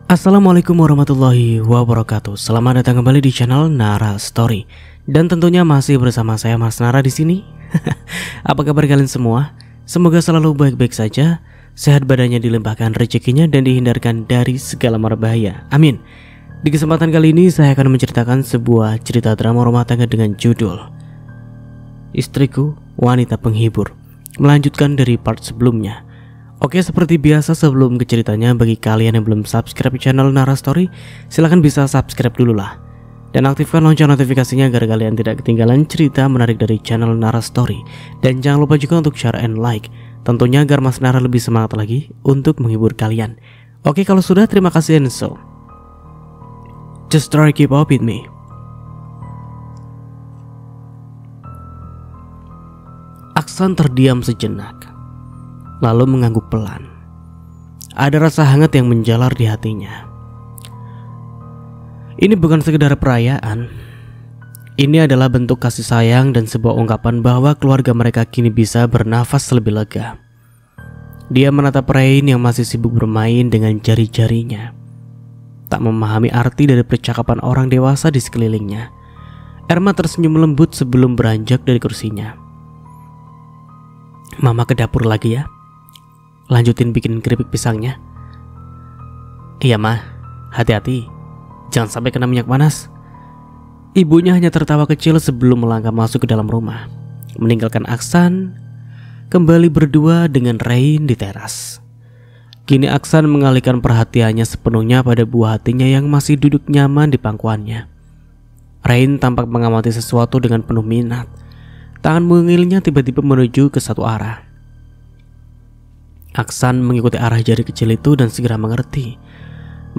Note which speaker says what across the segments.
Speaker 1: Assalamualaikum warahmatullahi wabarakatuh. Selamat datang kembali di channel Nara Story. Dan tentunya masih bersama saya Mas Nara di sini. Apa kabar kalian semua? Semoga selalu baik-baik saja, sehat badannya, dilimpahkan rezekinya dan dihindarkan dari segala mara bahaya. Amin. Di kesempatan kali ini saya akan menceritakan sebuah cerita drama rumah tangga dengan judul Istriku Wanita Penghibur, melanjutkan dari part sebelumnya. Oke, seperti biasa sebelum ke ceritanya, bagi kalian yang belum subscribe channel Nara Story, silahkan bisa subscribe dulu lah. Dan aktifkan lonceng notifikasinya agar kalian tidak ketinggalan cerita menarik dari channel Nara Story. Dan jangan lupa juga untuk share and like, tentunya agar Mas Nara lebih semangat lagi untuk menghibur kalian. Oke, kalau sudah, terima kasih and so just try keep up with me. Aksan terdiam sejenak, lalu mengangguk pelan. Ada rasa hangat yang menjalar di hatinya. Ini bukan sekedar perayaan. Ini adalah bentuk kasih sayang dan sebuah ungkapan bahwa keluarga mereka kini bisa bernafas lebih lega. Dia menatap Rain yang masih sibuk bermain dengan jari-jarinya, tak memahami arti dari percakapan orang dewasa di sekelilingnya. Erma tersenyum lembut sebelum beranjak dari kursinya. Mama ke dapur lagi ya, lanjutin bikin keripik pisangnya. Iya mah, hati-hati, jangan sampai kena minyak panas. Ibunya hanya tertawa kecil sebelum melangkah masuk ke dalam rumah, meninggalkan Aksan kembali berdua dengan Rain di teras. Kini Aksan mengalihkan perhatiannya sepenuhnya pada buah hatinya yang masih duduk nyaman di pangkuannya. Rain tampak mengamati sesuatu dengan penuh minat. Tangan mungilnya tiba-tiba menuju ke satu arah. Aksan mengikuti arah jari kecil itu dan segera mengerti.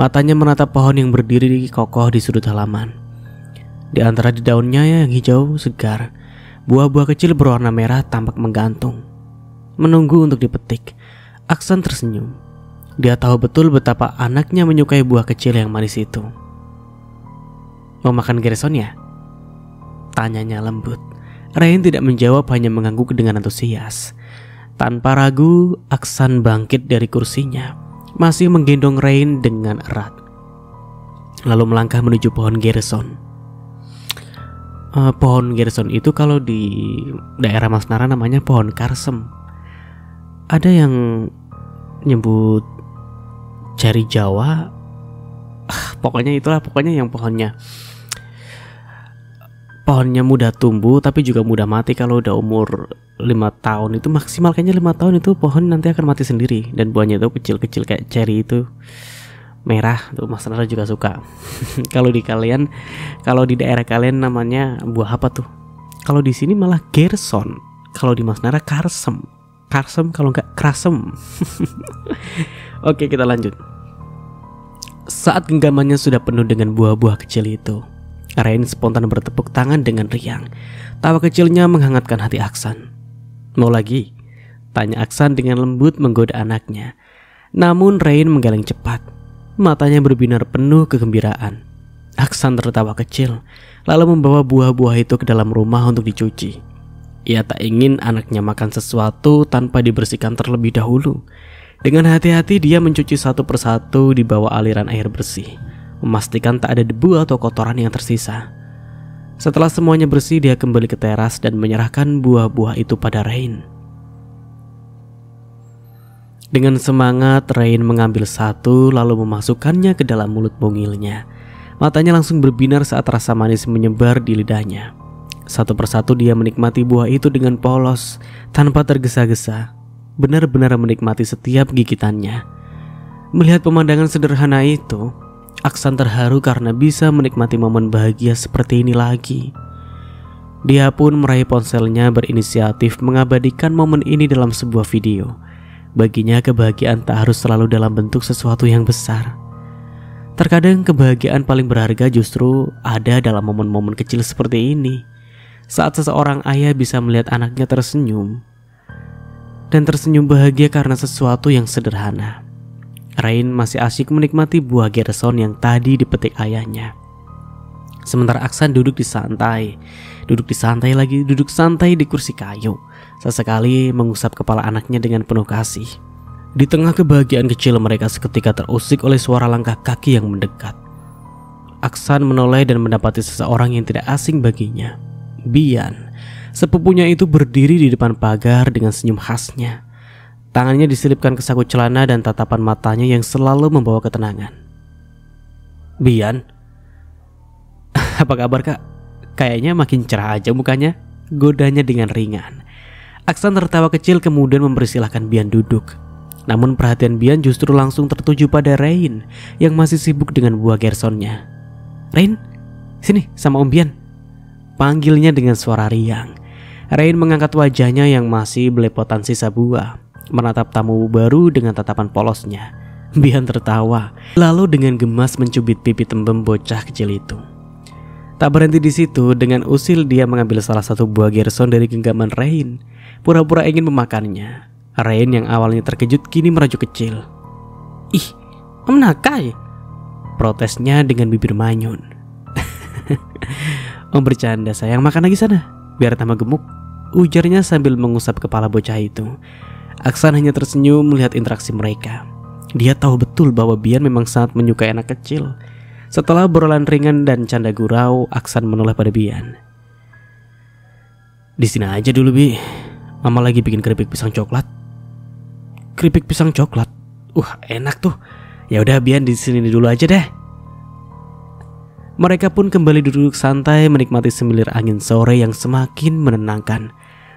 Speaker 1: Matanya menatap pohon yang berdiri kokoh di sudut halaman. Di antara daunnya yang hijau segar, buah-buah kecil berwarna merah tampak menggantung, menunggu untuk dipetik. Aksan tersenyum. Dia tahu betul betapa anaknya menyukai buah kecil yang manis itu. Mau makan gerson ya? Tanyanya lembut. Rain tidak menjawab, hanya mengangguk dengan antusias. Tanpa ragu, Aksan bangkit dari kursinya, masih menggendong Rain dengan erat, lalu melangkah menuju pohon gerson. Pohon gerson itu kalau di daerah Mas Nara namanya pohon karsem. Ada yang nyebut jari Jawa. Pokoknya itulah, pokoknya yang pohonnya mudah tumbuh tapi juga mudah mati. Kalau udah umur 5 tahun itu maksimal, kayaknya 5 tahun itu pohon nanti akan mati sendiri. Dan buahnya itu kecil-kecil kayak cherry itu, merah tuh. Mas Nara juga suka. Kalau di daerah kalian namanya buah apa tuh? Kalau di sini malah gerson. Kalau di Mas Nara karsem. Karsem kalau nggak krasem. Oke, kita lanjut. Saat genggamannya sudah penuh dengan buah-buah kecil itu, Rain spontan bertepuk tangan dengan riang. Tawa kecilnya menghangatkan hati Aksan. Mau lagi? Tanya Aksan dengan lembut menggoda anaknya. Namun Rain menggeleng cepat. Matanya berbinar penuh kegembiraan. Aksan tertawa kecil, lalu membawa buah-buah itu ke dalam rumah untuk dicuci. Ia tak ingin anaknya makan sesuatu tanpa dibersihkan terlebih dahulu. Dengan hati-hati dia mencuci satu persatu di bawah aliran air bersih, memastikan tak ada debu atau kotoran yang tersisa. Setelah semuanya bersih, dia kembali ke teras dan menyerahkan buah-buah itu pada Rain. Dengan semangat, Rain mengambil satu lalu memasukkannya ke dalam mulut mungilnya. Matanya langsung berbinar saat rasa manis menyebar di lidahnya. Satu persatu dia menikmati buah itu dengan polos, tanpa tergesa-gesa, benar-benar menikmati setiap gigitannya. Melihat pemandangan sederhana itu, Aksan terharu karena bisa menikmati momen bahagia seperti ini lagi. Dia pun meraih ponselnya berinisiatif mengabadikan momen ini dalam sebuah video. Baginya kebahagiaan tak harus selalu dalam bentuk sesuatu yang besar. Terkadang kebahagiaan paling berharga justru ada dalam momen-momen kecil seperti ini. Saat seseorang ayah bisa melihat anaknya tersenyum, dan tersenyum bahagia karena sesuatu yang sederhana. Rain masih asyik menikmati buah gerson yang tadi dipetik ayahnya. Sementara Aksan duduk santai di kursi kayu, sesekali mengusap kepala anaknya dengan penuh kasih. Di tengah kebahagiaan kecil mereka seketika terusik oleh suara langkah kaki yang mendekat. Aksan menoleh dan mendapati seseorang yang tidak asing baginya. Bian, sepupunya itu berdiri di depan pagar dengan senyum khasnya. Tangannya diselipkan ke saku celana dan tatapan matanya yang selalu membawa ketenangan. Bian, apa kabar kak? Kayaknya makin cerah aja mukanya, godanya dengan ringan. Aksan tertawa kecil kemudian mempersilahkan Bian duduk. Namun perhatian Bian justru langsung tertuju pada Rain yang masih sibuk dengan buah gersonnya. Rain, sini sama Om Bian, panggilnya dengan suara riang. Rain mengangkat wajahnya yang masih belepotan sisa buah, menatap tamu baru dengan tatapan polosnya. Bian tertawa, lalu dengan gemas mencubit pipi tembem bocah kecil itu. Tak berhenti di situ, dengan usil dia mengambil salah satu buah gerson dari genggaman Rain, pura-pura ingin memakannya. Rain yang awalnya terkejut kini merajuk kecil. Ih, Om Nakai, protesnya dengan bibir manyun. Om bercanda sayang, makan lagi sana, biar tambah gemuk, ujarnya sambil mengusap kepala bocah itu. Aksan hanya tersenyum melihat interaksi mereka. Dia tahu betul bahwa Bian memang sangat menyukai anak kecil. Setelah obrolan ringan dan canda gurau, Aksan menoleh pada Bian. Di sini aja dulu Bi, Mama lagi bikin keripik pisang coklat. Keripik pisang coklat, enak tuh. Ya udah Bian di sini dulu aja deh. Mereka pun kembali duduk santai menikmati semilir angin sore yang semakin menenangkan.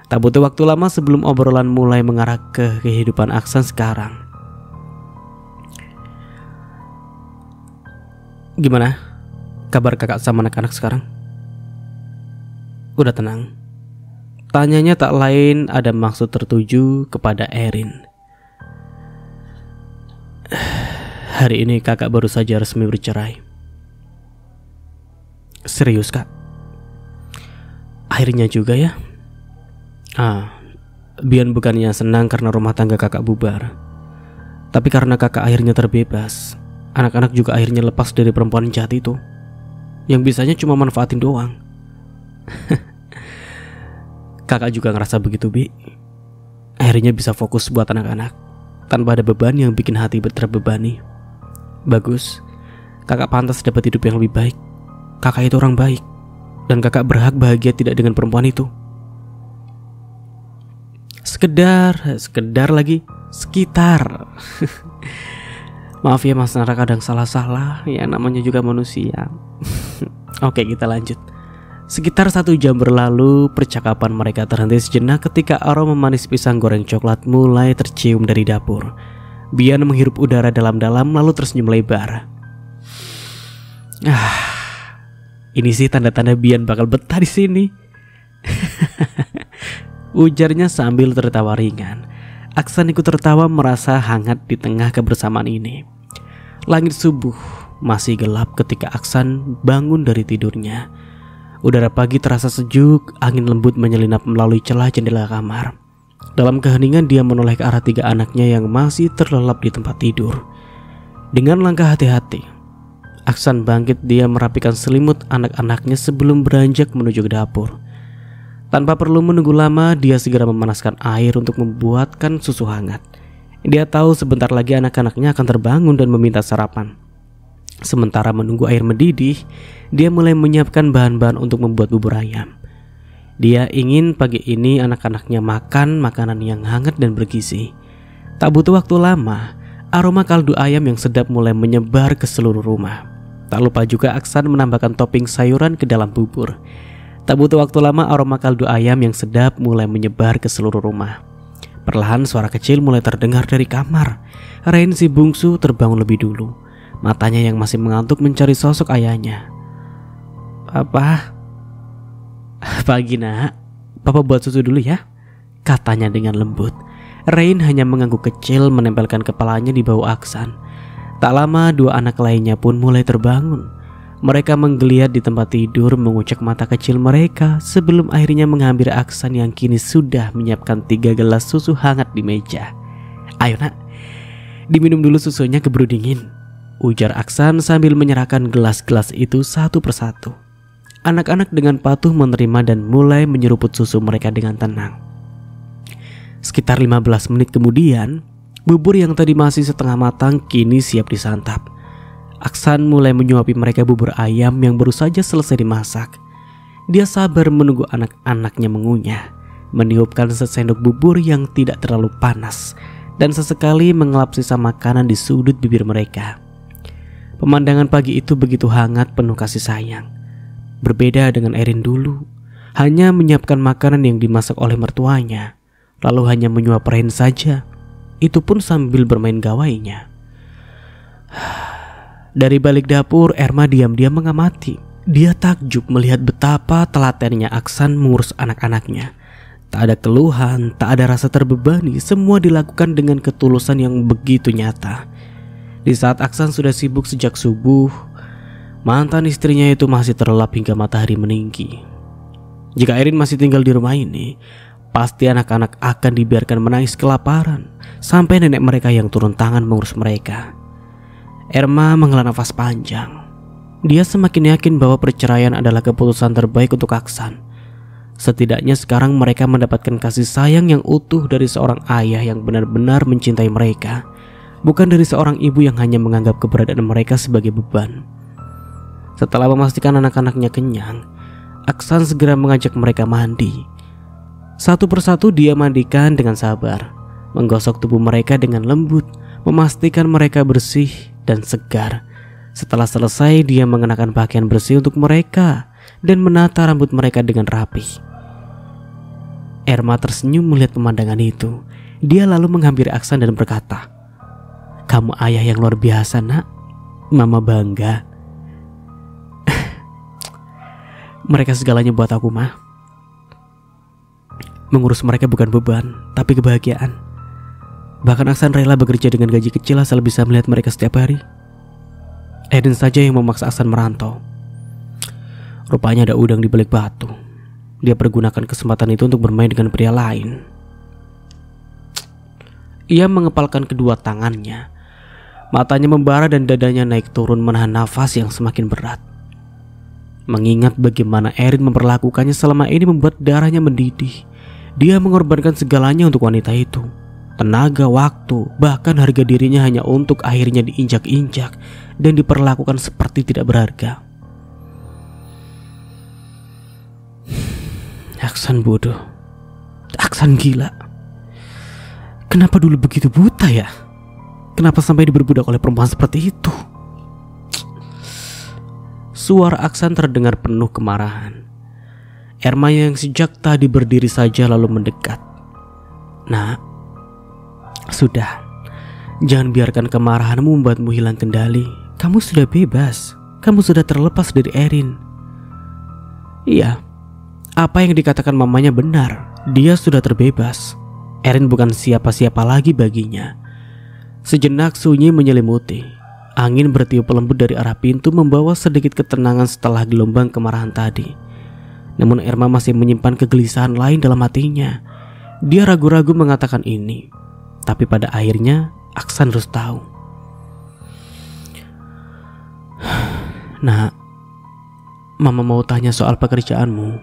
Speaker 1: Tak butuh waktu lama sebelum obrolan mulai mengarah ke kehidupan Aksan sekarang. Gimana kabar kakak sama anak-anak sekarang? Udah tenang? Tanyanya tak lain ada maksud tertuju kepada Erin. Hari ini kakak baru saja resmi bercerai. Serius kak? Akhirnya juga ya? Bian bukannya senang karena rumah tangga kakak bubar, tapi karena kakak akhirnya terbebas. Anak-anak juga akhirnya lepas dari perempuan jahat itu, yang bisanya cuma manfaatin doang. Kakak juga ngerasa begitu Bi. Akhirnya bisa fokus buat anak-anak tanpa ada beban yang bikin hati terbebani. Bagus, kakak pantas dapat hidup yang lebih baik. Kakak itu orang baik, dan kakak berhak bahagia tidak dengan perempuan itu. Sekedar lagi, sekitar. Maaf ya Mas Nara, kadang salah-salah, ya namanya juga manusia. Oke, kita lanjut. Sekitar 1 jam berlalu, percakapan mereka terhenti sejenak ketika aroma manis pisang goreng coklat mulai tercium dari dapur. Bian menghirup udara dalam-dalam lalu tersenyum lebar. Ini sih tanda-tanda Bian bakal betah di sini. Ujarnya sambil tertawa ringan. Aksan ikut tertawa merasa hangat di tengah kebersamaan ini. Langit subuh masih gelap ketika Aksan bangun dari tidurnya. Udara pagi terasa sejuk, angin lembut menyelinap melalui celah jendela kamar. Dalam keheningan dia menoleh ke arah 3 anaknya yang masih terlelap di tempat tidur. Dengan langkah hati-hati, Aksan bangkit, dia merapikan selimut anak-anaknya sebelum beranjak menuju ke dapur. Tanpa perlu menunggu lama, dia segera memanaskan air untuk membuatkan susu hangat. Dia tahu sebentar lagi anak-anaknya akan terbangun dan meminta sarapan. Sementara menunggu air mendidih, dia mulai menyiapkan bahan-bahan untuk membuat bubur ayam. Dia ingin pagi ini anak-anaknya makan makanan yang hangat dan bergizi. Tak butuh waktu lama, aroma kaldu ayam yang sedap mulai menyebar ke seluruh rumah. Tak lupa juga Aksan menambahkan topping sayuran ke dalam bubur. Tak butuh waktu lama, aroma kaldu ayam yang sedap mulai menyebar ke seluruh rumah. Perlahan suara kecil mulai terdengar dari kamar. Rain si bungsu terbangun lebih dulu. Matanya yang masih mengantuk mencari sosok ayahnya. Pagi nak, Papa buat susu dulu ya, katanya dengan lembut. Rain hanya mengangguk kecil menempelkan kepalanya di bahu Aksan. Tak lama 2 anak lainnya pun mulai terbangun. Mereka menggeliat di tempat tidur, mengucek mata kecil mereka sebelum akhirnya menghampiri Aksan yang kini sudah menyiapkan 3 gelas susu hangat di meja. Ayo nak, diminum dulu susunya keburu dingin, ujar Aksan sambil menyerahkan gelas-gelas itu satu persatu. Anak-anak dengan patuh menerima dan mulai menyeruput susu mereka dengan tenang. Sekitar 15 menit kemudian, Bubur yang tadi masih setengah matang kini siap disantap. Aksan mulai menyuapi mereka bubur ayam yang baru saja selesai dimasak. Dia sabar menunggu anak-anaknya mengunyah, meniupkan sesendok bubur yang tidak terlalu panas, dan sesekali mengelap sisa makanan di sudut bibir mereka. Pemandangan pagi itu begitu hangat, penuh kasih sayang. Berbeda dengan Erin dulu, hanya menyiapkan makanan yang dimasak oleh mertuanya, lalu hanya menyuap Rain saja. Itu pun sambil bermain gawainya. Dari balik dapur, Erma diam-diam mengamati. Dia takjub melihat betapa telatennya Aksan mengurus anak-anaknya. Tak ada keluhan, tak ada rasa terbebani, semua dilakukan dengan ketulusan yang begitu nyata. Di saat Aksan sudah sibuk sejak subuh, mantan istrinya itu masih terlelap hingga matahari meninggi. Jika Erin masih tinggal di rumah ini, pasti anak-anak akan dibiarkan menangis kelaparan sampai nenek mereka yang turun tangan mengurus mereka. Erma menghela nafas panjang. Dia semakin yakin bahwa perceraian adalah keputusan terbaik untuk Aksan. Setidaknya sekarang mereka mendapatkan kasih sayang yang utuh dari seorang ayah yang benar-benar mencintai mereka, bukan dari seorang ibu yang hanya menganggap keberadaan mereka sebagai beban. Setelah memastikan anak-anaknya kenyang, Aksan segera mengajak mereka mandi. Satu persatu dia mandikan dengan sabar, menggosok tubuh mereka dengan lembut, memastikan mereka bersih dan segar. Setelah selesai, dia mengenakan pakaian bersih untuk mereka dan menata rambut mereka dengan rapi. Erma tersenyum melihat pemandangan itu. Dia lalu menghampiri Aksan dan berkata, "Kamu ayah yang luar biasa, nak. Mama bangga." Mereka segalanya buat aku, mah. Mengurus mereka bukan beban, tapi kebahagiaan. Bahkan Aksan rela bekerja dengan gaji kecil asal bisa melihat mereka setiap hari. Erin saja yang memaksa Aksan merantau. Rupanya ada udang di balik batu. Dia pergunakan kesempatan itu untuk bermain dengan pria lain. Ia mengepalkan kedua tangannya. Matanya membara dan dadanya naik turun menahan nafas yang semakin berat. Mengingat bagaimana Erin memperlakukannya selama ini membuat darahnya mendidih. Dia mengorbankan segalanya untuk wanita itu. Tenaga, waktu, bahkan harga dirinya hanya untuk akhirnya diinjak-injak dan diperlakukan seperti tidak berharga. Aksan bodoh. Aksan gila. Kenapa dulu begitu buta ya? Kenapa sampai diperbudak oleh perempuan seperti itu? Suara Aksan terdengar penuh kemarahan. Erma yang sejak tadi berdiri saja lalu mendekat. "Nak, sudah. Jangan biarkan kemarahanmu membuatmu hilang kendali. Kamu sudah bebas. Kamu sudah terlepas dari Erin." Iya, apa yang dikatakan mamanya benar. Dia sudah terbebas. Erin bukan siapa-siapa lagi baginya. Sejenak sunyi menyelimuti. Angin bertiup lembut dari arah pintu membawa sedikit ketenangan setelah gelombang kemarahan tadi. Namun Erma masih menyimpan kegelisahan lain dalam hatinya. Dia ragu-ragu mengatakan ini, tapi pada akhirnya Aksan harus tahu. "Nak, Mama mau tanya soal pekerjaanmu.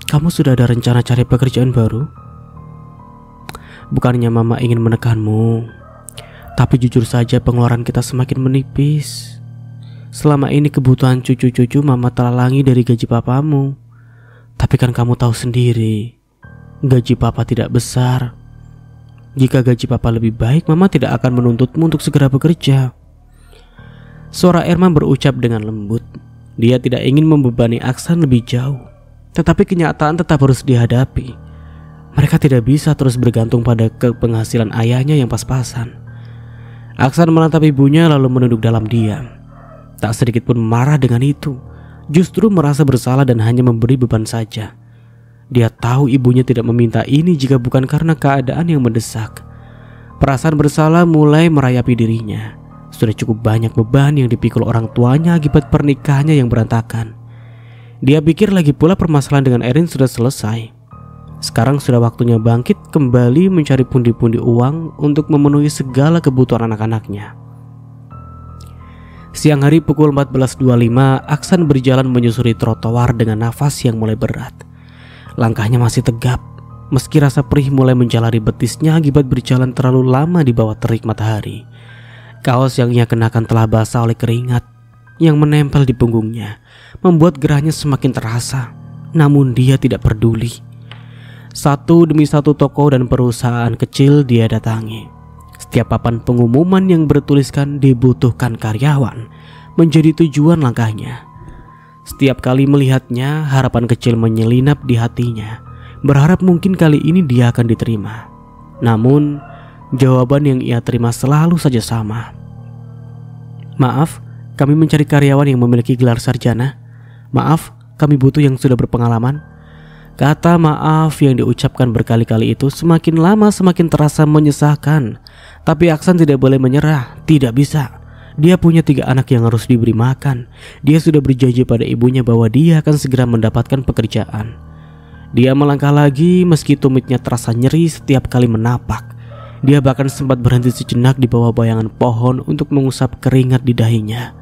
Speaker 1: Kamu sudah ada rencana cari pekerjaan baru?" "Bukannya Mama ingin menekanmu, tapi jujur saja pengeluaran kita semakin menipis. Selama ini kebutuhan cucu-cucu Mama terhalangi dari gaji papamu. Tapi kan kamu tahu sendiri, gaji papa tidak besar. Jika gaji papa lebih baik, Mama tidak akan menuntutmu untuk segera bekerja." Suara Erma berucap dengan lembut. Dia tidak ingin membebani Aksan lebih jauh, tetapi kenyataan tetap harus dihadapi. Mereka tidak bisa terus bergantung pada penghasilan ayahnya yang pas-pasan. Aksan menatap ibunya lalu menunduk dalam diam. Tak sedikit pun marah dengan itu, justru merasa bersalah dan hanya memberi beban saja. Dia tahu ibunya tidak meminta ini jika bukan karena keadaan yang mendesak. Perasaan bersalah mulai merayapi dirinya. Sudah cukup banyak beban yang dipikul orang tuanya akibat pernikahannya yang berantakan. Dia pikir lagi pula permasalahan dengan Erin sudah selesai. Sekarang sudah waktunya bangkit kembali mencari pundi-pundi uang untuk memenuhi segala kebutuhan anak-anaknya. Siang hari pukul 14.25, Aksan berjalan menyusuri trotoar dengan nafas yang mulai berat. Langkahnya masih tegap, Meski rasa perih mulai menjalari betisnya akibat berjalan terlalu lama di bawah terik matahari, kaos yang ia kenakan telah basah oleh keringat yang menempel di punggungnya, membuat gerahnya semakin terasa. Namun dia tidak peduli. Satu demi satu toko dan perusahaan kecil dia datangi. Setiap papan pengumuman yang bertuliskan dibutuhkan karyawan menjadi tujuan langkahnya. Setiap kali melihatnya, harapan kecil menyelinap di hatinya, berharap mungkin kali ini dia akan diterima. Namun, jawaban yang ia terima selalu saja sama. "Maaf, kami mencari karyawan yang memiliki gelar sarjana. Maaf, kami butuh yang sudah berpengalaman." Kata maaf yang diucapkan berkali-kali itu semakin lama semakin terasa menyesakkan. Tapi Aksan tidak boleh menyerah, tidak bisa. Dia punya 3 anak yang harus diberi makan. Dia sudah berjanji pada ibunya bahwa dia akan segera mendapatkan pekerjaan. Dia melangkah lagi meski tumitnya terasa nyeri setiap kali menapak. Dia bahkan sempat berhenti sejenak di bawah bayangan pohon untuk mengusap keringat di dahinya.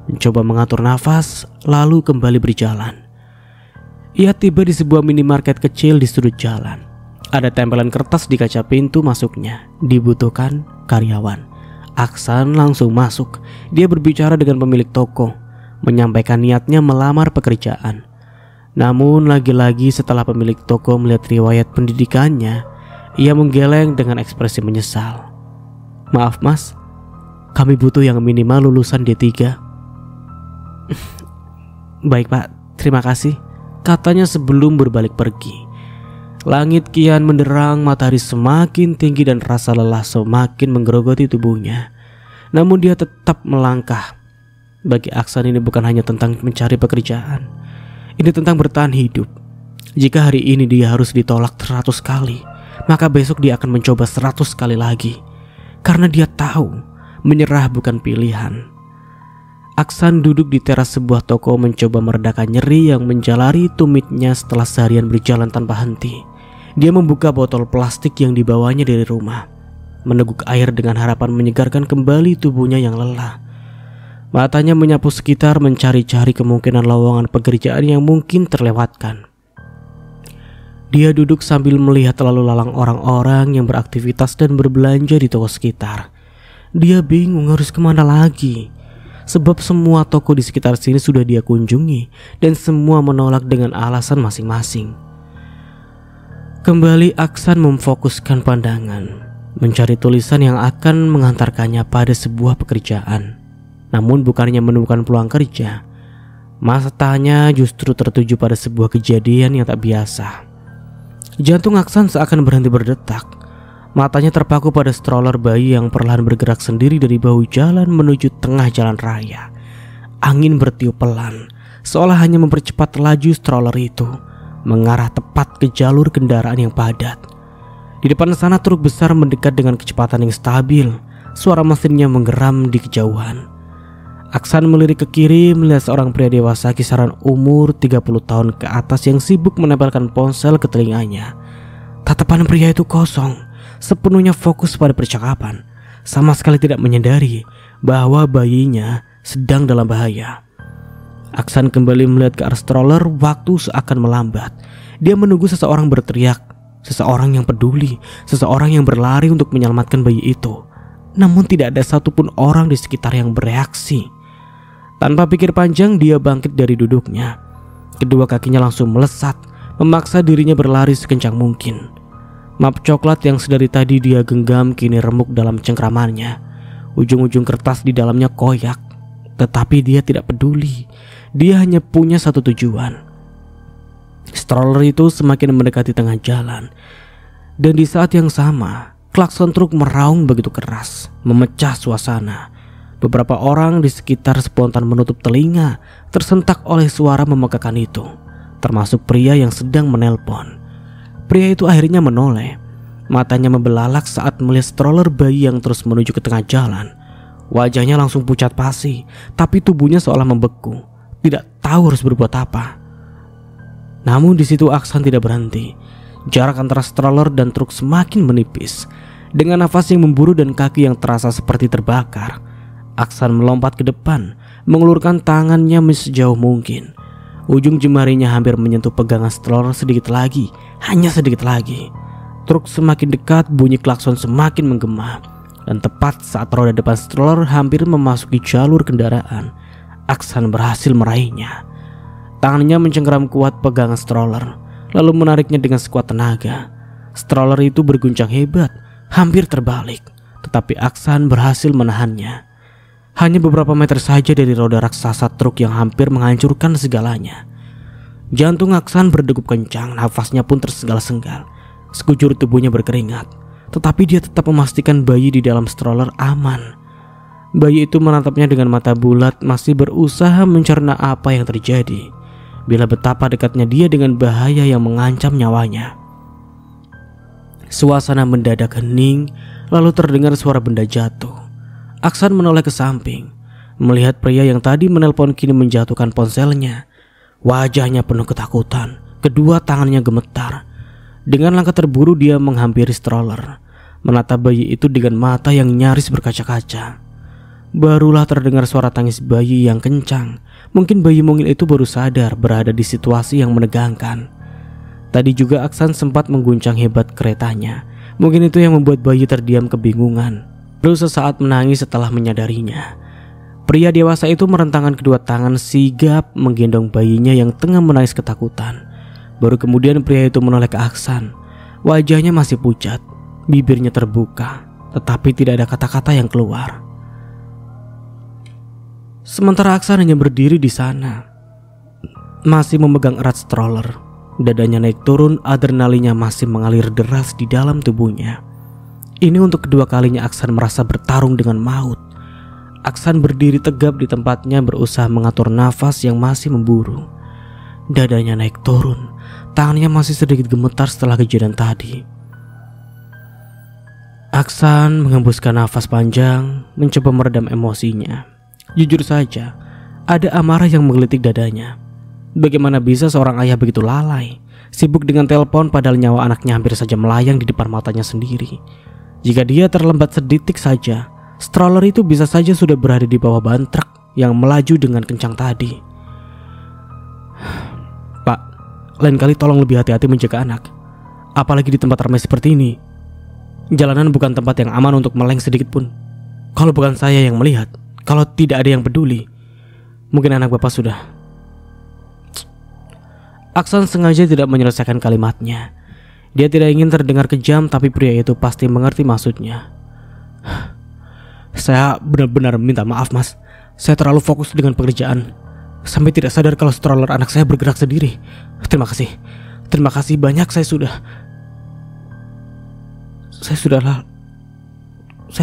Speaker 1: Mencoba mengatur nafas, lalu kembali berjalan. Ia tiba di sebuah minimarket kecil di sudut jalan. Ada tempelan kertas di kaca pintu masuknya, dibutuhkan karyawan. Aksan langsung masuk. Dia berbicara dengan pemilik toko, menyampaikan niatnya melamar pekerjaan. Namun lagi-lagi setelah pemilik toko melihat riwayat pendidikannya, ia menggeleng dengan ekspresi menyesal. "Maaf mas, kami butuh yang minimal lulusan D3. "Baik pak, terima kasih," katanya sebelum berbalik pergi. Langit kian menderang, matahari semakin tinggi dan rasa lelah semakin menggerogoti tubuhnya. Namun dia tetap melangkah. Bagi Aksan ini bukan hanya tentang mencari pekerjaan. Ini tentang bertahan hidup. Jika hari ini dia harus ditolak 100 kali, maka besok dia akan mencoba 100 kali lagi. Karena dia tahu menyerah bukan pilihan. Aksan duduk di teras sebuah toko mencoba meredakan nyeri yang menjalari tumitnya setelah seharian berjalan tanpa henti. Dia membuka botol plastik yang dibawanya dari rumah, meneguk air dengan harapan menyegarkan kembali tubuhnya yang lelah. Matanya menyapu sekitar mencari-cari kemungkinan lowongan pekerjaan yang mungkin terlewatkan. Dia duduk sambil melihat lalu lalang orang-orang yang beraktivitas dan berbelanja di toko sekitar. Dia bingung harus kemana lagi. Sebab semua toko di sekitar sini sudah dia kunjungi dan semua menolak dengan alasan masing-masing. Kembali Aksan memfokuskan pandangan, mencari tulisan yang akan mengantarkannya pada sebuah pekerjaan. Namun bukannya menemukan peluang kerja, matanya justru tertuju pada sebuah kejadian yang tak biasa. Jantung Aksan seakan berhenti berdetak. Matanya terpaku pada stroller bayi yang perlahan bergerak sendiri dari bahu jalan menuju tengah jalan raya. Angin bertiup pelan, seolah hanya mempercepat laju stroller itu, mengarah tepat ke jalur kendaraan yang padat. Di depan sana truk besar mendekat dengan kecepatan yang stabil. Suara mesinnya menggeram di kejauhan. Aksan melirik ke kiri melihat seorang pria dewasa kisaran umur 30 tahun ke atas yang sibuk menempelkan ponsel ke telinganya. Tatapan pria itu kosong, sepenuhnya fokus pada percakapan, sama sekali tidak menyadari bahwa bayinya sedang dalam bahaya. Aksan kembali melihat ke arah stroller. Waktu seakan melambat. Dia menunggu seseorang berteriak, seseorang yang peduli, seseorang yang berlari untuk menyelamatkan bayi itu. Namun tidak ada satupun orang di sekitar yang bereaksi. Tanpa pikir panjang dia bangkit dari duduknya. Kedua kakinya langsung melesat, memaksa dirinya berlari sekencang mungkin. Map coklat yang sedari tadi dia genggam kini remuk dalam cengkramannya. Ujung-ujung kertas di dalamnya koyak. Tetapi dia tidak peduli. Dia hanya punya satu tujuan. Stroller itu semakin mendekati tengah jalan. Dan di saat yang sama, klakson truk meraung begitu keras, memecah suasana. Beberapa orang di sekitar spontan menutup telinga, tersentak oleh suara memegahkan itu, termasuk pria yang sedang menelpon. Pria itu akhirnya menoleh. Matanya membelalak saat melihat stroller bayi yang terus menuju ke tengah jalan. Wajahnya langsung pucat pasi, tapi tubuhnya seolah membeku, tidak tahu harus berbuat apa. Namun di situ Aksan tidak berhenti. Jarak antara stroller dan truk semakin menipis. Dengan nafas yang memburu dan kaki yang terasa seperti terbakar, Aksan melompat ke depan, mengulurkan tangannya sejauh mungkin. Ujung jemarinya hampir menyentuh pegangan stroller sedikit lagi, hanya sedikit lagi. Truk semakin dekat, bunyi klakson semakin menggema. Dan tepat saat roda depan stroller hampir memasuki jalur kendaraan, Aksan berhasil meraihnya. Tangannya mencengkeram kuat pegangan stroller, lalu menariknya dengan sekuat tenaga. Stroller itu berguncang hebat, hampir terbalik, tetapi Aksan berhasil menahannya. Hanya beberapa meter saja dari roda raksasa truk yang hampir menghancurkan segalanya. Jantung Aksan berdegup kencang, nafasnya pun tersengal-sengal. Sekujur tubuhnya berkeringat, tetapi dia tetap memastikan bayi di dalam stroller aman. Bayi itu menatapnya dengan mata bulat, masih berusaha mencerna apa yang terjadi. Bila betapa dekatnya dia dengan bahaya yang mengancam nyawanya. Suasana mendadak hening, lalu terdengar suara benda jatuh. Aksan menoleh ke samping, melihat pria yang tadi menelpon kini menjatuhkan ponselnya. Wajahnya penuh ketakutan, kedua tangannya gemetar. Dengan langkah terburu dia menghampiri stroller, menatap bayi itu dengan mata yang nyaris berkaca-kaca. Barulah terdengar suara tangis bayi yang kencang. Mungkin bayi mungil itu baru sadar berada di situasi yang menegangkan. Tadi juga Aksan sempat mengguncang hebat keretanya. Mungkin itu yang membuat bayi terdiam kebingungan. Baru sesaat menangis setelah menyadarinya. Pria dewasa itu merentangkan kedua tangan sigap menggendong bayinya yang tengah menangis ketakutan. Baru kemudian pria itu menoleh ke Aksan. Wajahnya masih pucat, bibirnya terbuka, tetapi tidak ada kata-kata yang keluar. Sementara Aksan hanya berdiri di sana, masih memegang erat stroller. Dadanya naik turun, adrenalinnya masih mengalir deras di dalam tubuhnya. Ini untuk kedua kalinya Aksan merasa bertarung dengan maut. Aksan berdiri tegap di tempatnya, berusaha mengatur nafas yang masih memburu. Dadanya naik turun, tangannya masih sedikit gemetar setelah kejadian tadi. Aksan menghembuskan nafas panjang, mencoba meredam emosinya. Jujur saja, ada amarah yang menggelitik dadanya. Bagaimana bisa seorang ayah begitu lalai, sibuk dengan telepon padahal nyawa anaknya hampir saja melayang di depan matanya sendiri. Jika dia terlambat sedetik saja, stroller itu bisa saja sudah berada di bawah ban truk yang melaju dengan kencang tadi. Pak, lain kali tolong lebih hati-hati menjaga anak. Apalagi di tempat ramai seperti ini. Jalanan bukan tempat yang aman untuk meleng sedikit pun. Kalau bukan saya yang melihat, kalau tidak ada yang peduli, mungkin anak bapak sudah. Aksan sengaja tidak menyelesaikan kalimatnya. Dia tidak ingin terdengar kejam, tapi pria itu pasti mengerti maksudnya. Saya benar-benar minta maaf, Mas. Saya terlalu fokus dengan pekerjaan, sampai tidak sadar kalau stroller anak saya bergerak sendiri. Terima kasih. Terima kasih banyak. Saya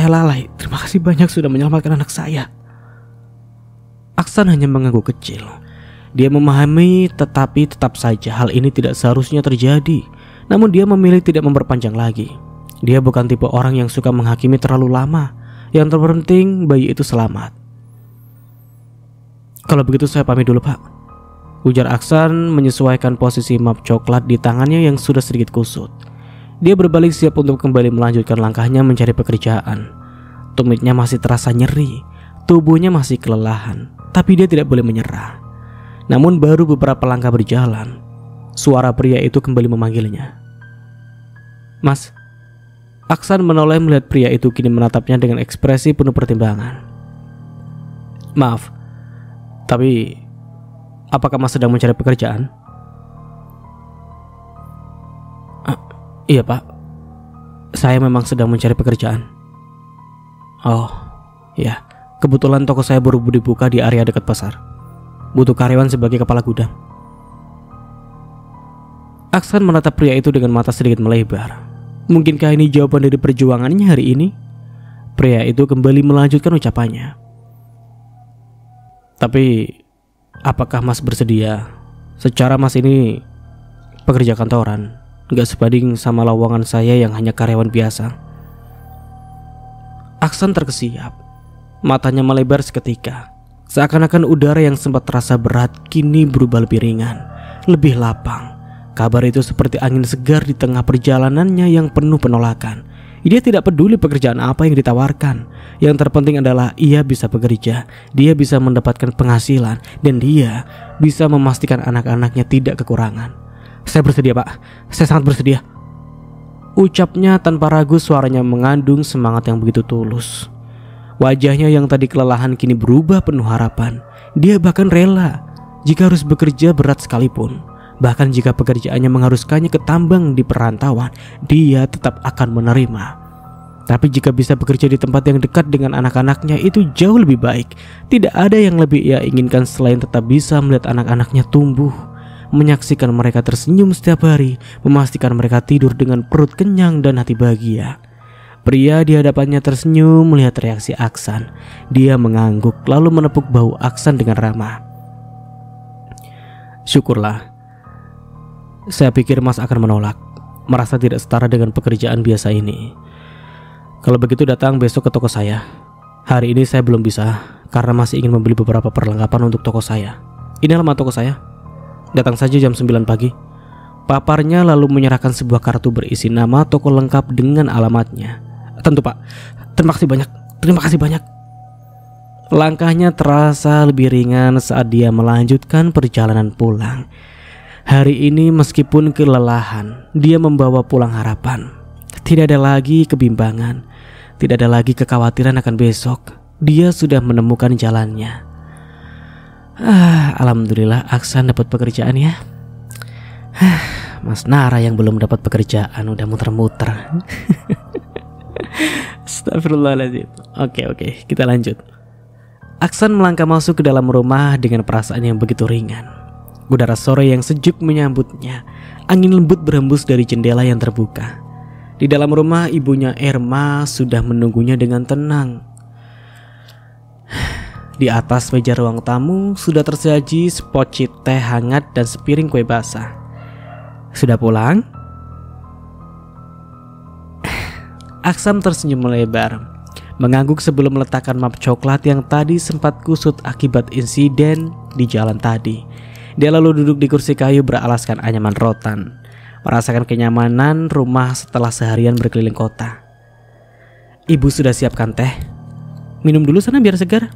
Speaker 1: lalai. Terima kasih banyak sudah menyelamatkan anak saya. Aksan hanya mengangguk kecil. Dia memahami, tetapi tetap saja hal ini tidak seharusnya terjadi. Namun dia memilih tidak memperpanjang lagi. Dia bukan tipe orang yang suka menghakimi terlalu lama. Yang terpenting bayi itu selamat. Kalau begitu saya pamit dulu, Pak, ujar Aksan menyesuaikan posisi map coklat di tangannya yang sudah sedikit kusut. Dia berbalik siap untuk kembali melanjutkan langkahnya mencari pekerjaan. Tumitnya masih terasa nyeri, tubuhnya masih kelelahan, tapi dia tidak boleh menyerah. Namun baru beberapa langkah berjalan, suara pria itu kembali memanggilnya. Mas. Aksan menoleh melihat pria itu kini menatapnya dengan ekspresi penuh pertimbangan. Maaf, tapi apakah Mas sedang mencari pekerjaan? Iya, Pak. Saya memang sedang mencari pekerjaan. Oh, ya. Kebetulan toko saya baru dibuka di area dekat pasar. Butuh karyawan sebagai kepala gudang. Aksan menatap pria itu dengan mata sedikit melebar. Mungkinkah ini jawaban dari perjuangannya hari ini? Pria itu kembali melanjutkan ucapannya. Tapi, apakah Mas bersedia? Secara Mas ini pekerja kantoran, gak sebanding sama lowongan saya yang hanya karyawan biasa. Aksan terkesiap. Matanya melebar seketika. Seakan-akan udara yang sempat terasa berat kini berubah lebih ringan, lebih lapang. Kabar itu seperti angin segar di tengah perjalanannya yang penuh penolakan. Dia tidak peduli pekerjaan apa yang ditawarkan. Yang terpenting adalah ia bisa bekerja, dia bisa mendapatkan penghasilan, dan dia bisa memastikan anak-anaknya tidak kekurangan. "Saya bersedia, Pak. Saya sangat bersedia," ucapnya tanpa ragu, suaranya mengandung semangat yang begitu tulus. Wajahnya yang tadi kelelahan kini berubah penuh harapan. Dia bahkan rela jika harus bekerja berat sekalipun. Bahkan jika pekerjaannya mengharuskannya ke tambang di perantauan, dia tetap akan menerima. Tapi jika bisa bekerja di tempat yang dekat dengan anak-anaknya, itu jauh lebih baik. Tidak ada yang lebih ia inginkan selain tetap bisa melihat anak-anaknya tumbuh, menyaksikan mereka tersenyum setiap hari, memastikan mereka tidur dengan perut kenyang dan hati bahagia. Pria di hadapannya tersenyum melihat reaksi Aksan. Dia mengangguk lalu menepuk bahu Aksan dengan ramah. "Syukurlah. Saya pikir Mas akan menolak, merasa tidak setara dengan pekerjaan biasa ini. Kalau begitu datang besok ke toko saya. Hari ini saya belum bisa karena masih ingin membeli beberapa perlengkapan untuk toko saya. Ini alamat toko saya. Datang saja jam 9 pagi. Paparnya lalu menyerahkan sebuah kartu berisi nama toko lengkap dengan alamatnya. "Tentu, Pak. Terima kasih banyak. Terima kasih banyak." Langkahnya terasa lebih ringan saat dia melanjutkan perjalanan pulang. Hari ini meskipun kelelahan, dia membawa pulang harapan. Tidak ada lagi kebimbangan, tidak ada lagi kekhawatiran akan besok. Dia sudah menemukan jalannya. Alhamdulillah Aksan dapat pekerjaan ya. Mas Nara yang belum dapat pekerjaan udah muter-muter. Astagfirullahaladzim. Oke, kita lanjut. Aksan melangkah masuk ke dalam rumah dengan perasaan yang begitu ringan. Udara sore yang sejuk menyambutnya. Angin lembut berhembus dari jendela yang terbuka. Di dalam rumah ibunya Erma sudah menunggunya dengan tenang. Di atas meja ruang tamu sudah tersaji sepoci teh hangat dan sepiring kue basah. "Sudah pulang?" Aksan tersenyum melebar, mengangguk sebelum meletakkan map coklat yang tadi sempat kusut akibat insiden di jalan tadi. Dia lalu duduk di kursi kayu beralaskan anyaman rotan, merasakan kenyamanan rumah setelah seharian berkeliling kota. "Ibu sudah siapkan teh. Minum dulu sana biar segar."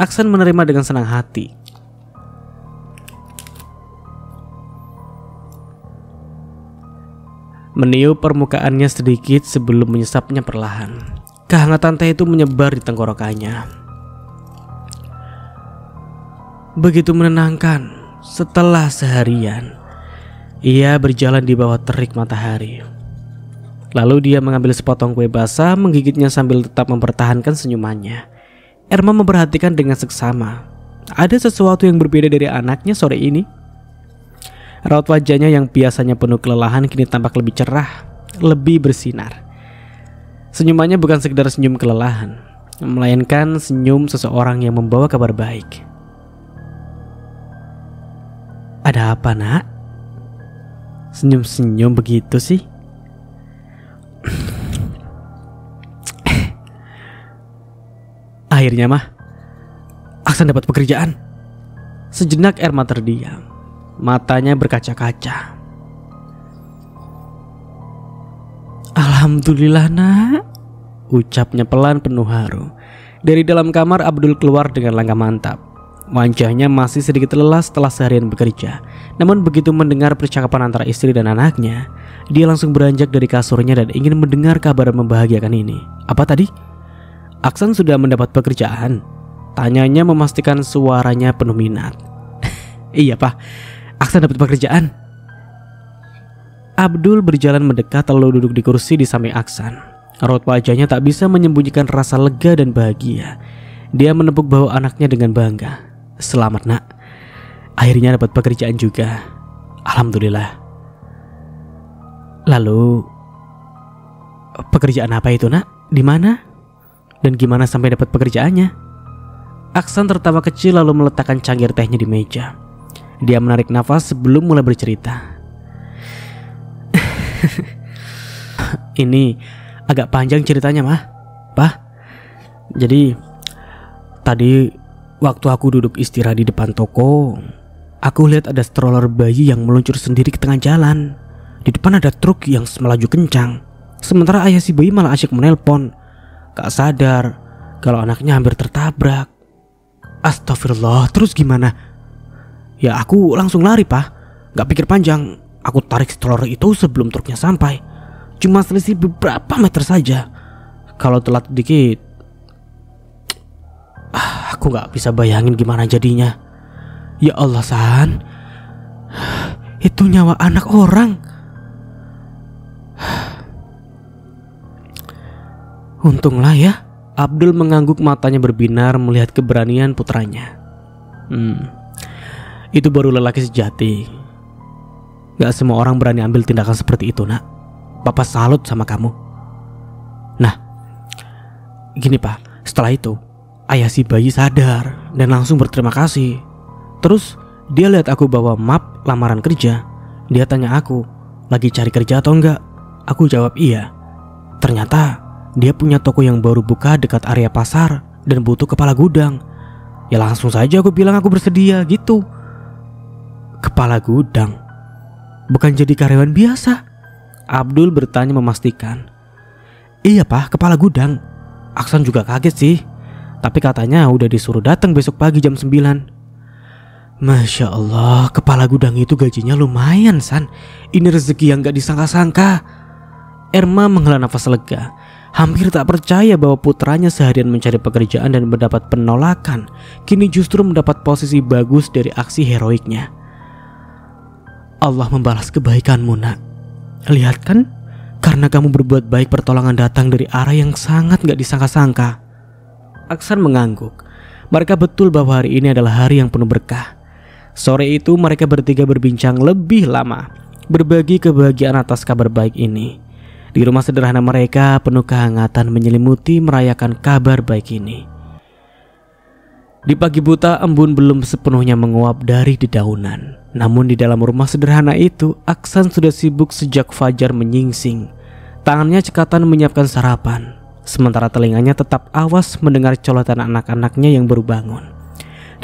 Speaker 1: Aksan menerima dengan senang hati. Meniup permukaannya sedikit sebelum menyesapnya perlahan. Kehangatan teh itu menyebar di tenggorokannya. Begitu menenangkan. Setelah seharian, ia berjalan di bawah terik matahari. Lalu dia mengambil sepotong kue basah, menggigitnya sambil tetap mempertahankan senyumannya. Erma memperhatikan dengan seksama. Ada sesuatu yang berbeda dari anaknya sore ini. Raut wajahnya yang biasanya penuh kelelahan kini tampak lebih cerah, lebih bersinar. Senyumannya bukan sekedar senyum kelelahan, melainkan senyum seseorang yang membawa kabar baik. "Ada apa, Nak? Senyum-senyum begitu sih?" "Akhirnya mah Aksan dapat pekerjaan." Sejenak Erma terdiam, matanya berkaca-kaca. "Alhamdulillah, Nak," ucapnya pelan penuh haru. Dari dalam kamar Abdul keluar dengan langkah mantap. Wajahnya masih sedikit lelah setelah seharian bekerja. Namun begitu mendengar percakapan antara istri dan anaknya, dia langsung beranjak dari kasurnya dan ingin mendengar kabar membahagiakan ini. "Apa tadi? Aksan sudah mendapat pekerjaan?" tanyanya memastikan suaranya penuh minat. "Iya, Pak. Aksan dapat pekerjaan." Abdul berjalan mendekat lalu duduk di kursi di samping Aksan. Raut wajahnya tak bisa menyembunyikan rasa lega dan bahagia. Dia menepuk bahu anaknya dengan bangga. "Selamat, Nak. Akhirnya dapat pekerjaan juga. Alhamdulillah." "Lalu pekerjaan apa itu, Nak? Di mana? Dan gimana sampai dapat pekerjaannya?" Aksan tertawa kecil lalu meletakkan cangkir tehnya di meja. Dia menarik nafas sebelum mulai bercerita. "Ini agak panjang ceritanya, Mah. Pak. Jadi tadi waktu aku duduk istirahat di depan toko, aku lihat ada stroller bayi yang meluncur sendiri ke tengah jalan. Di depan ada truk yang melaju kencang. Sementara ayah si bayi malah asyik menelpon, gak sadar kalau anaknya hampir tertabrak. Astagfirullah, terus gimana? Ya aku langsung lari pak, gak pikir panjang. Aku tarik stroller itu sebelum truknya sampai. Cuma selisih beberapa meter saja. Kalau telat dikit, aku gak bisa bayangin gimana jadinya. Ya Allah San, itu nyawa anak orang. Untunglah ya, Abdul mengangguk, matanya berbinar melihat keberanian putranya. Itu baru lelaki sejati. Gak semua orang berani ambil tindakan seperti itu nak. Papa salut sama kamu. Nah, gini pak, setelah itu ayah si bayi sadar dan langsung berterima kasih. Terus dia lihat aku bawa map lamaran kerja. Dia tanya aku, lagi cari kerja atau enggak? Aku jawab iya. Ternyata dia punya toko yang baru buka dekat area pasar dan butuh kepala gudang. Ya langsung saja aku bilang aku bersedia gitu. Kepala gudang? Bukan jadi karyawan biasa? Abdul bertanya memastikan. Iya pak, kepala gudang. Aksan juga kaget sih. Tapi katanya udah disuruh datang besok pagi jam 9. Masya Allah, kepala gudang itu gajinya lumayan San. Ini rezeki yang gak disangka-sangka. Erma menghela nafas lega. Hampir tak percaya bahwa putranya seharian mencari pekerjaan dan mendapat penolakan, kini justru mendapat posisi bagus dari aksi heroiknya. Allah membalas kebaikanmu nak. Lihat kan, karena kamu berbuat baik pertolongan datang dari arah yang sangat gak disangka-sangka. Aksan mengangguk. Mereka betul bahwa hari ini adalah hari yang penuh berkah. Sore itu mereka bertiga berbincang lebih lama, berbagi kebahagiaan atas kabar baik ini. Di rumah sederhana mereka penuh kehangatan menyelimuti merayakan kabar baik ini. Di pagi buta embun belum sepenuhnya menguap dari dedaunan. Namun di dalam rumah sederhana itu Aksan sudah sibuk sejak fajar menyingsing. Tangannya cekatan menyiapkan sarapan, sementara telinganya tetap awas mendengar colotan anak-anaknya yang baru bangun.